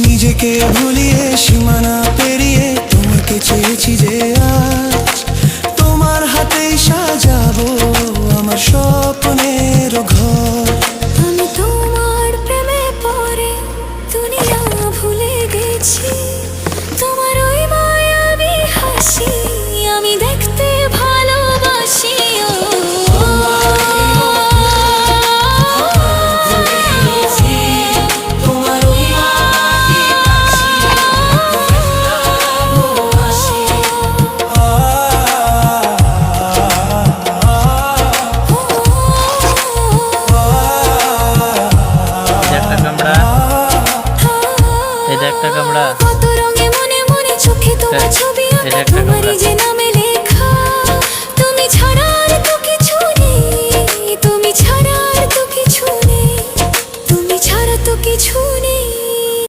নিজেকে ভুলিয়ে সীমানা পেরিয়ে তোমাকে চেয়েছি যে আজ তোমার হাতেই সাজাবো আমার স্বপ্নের ঘর। আমি তোমার প্রেমে পড়ে দুনিয়া ভুলে গেছি, তোমার ওই মায়াবী হাসি আমি দেখতে ভালোবাসি। একটা কামড়া কত রঙে মনে মনে চোখে তোমার ছবি আঁকা, তোমারই যে নামে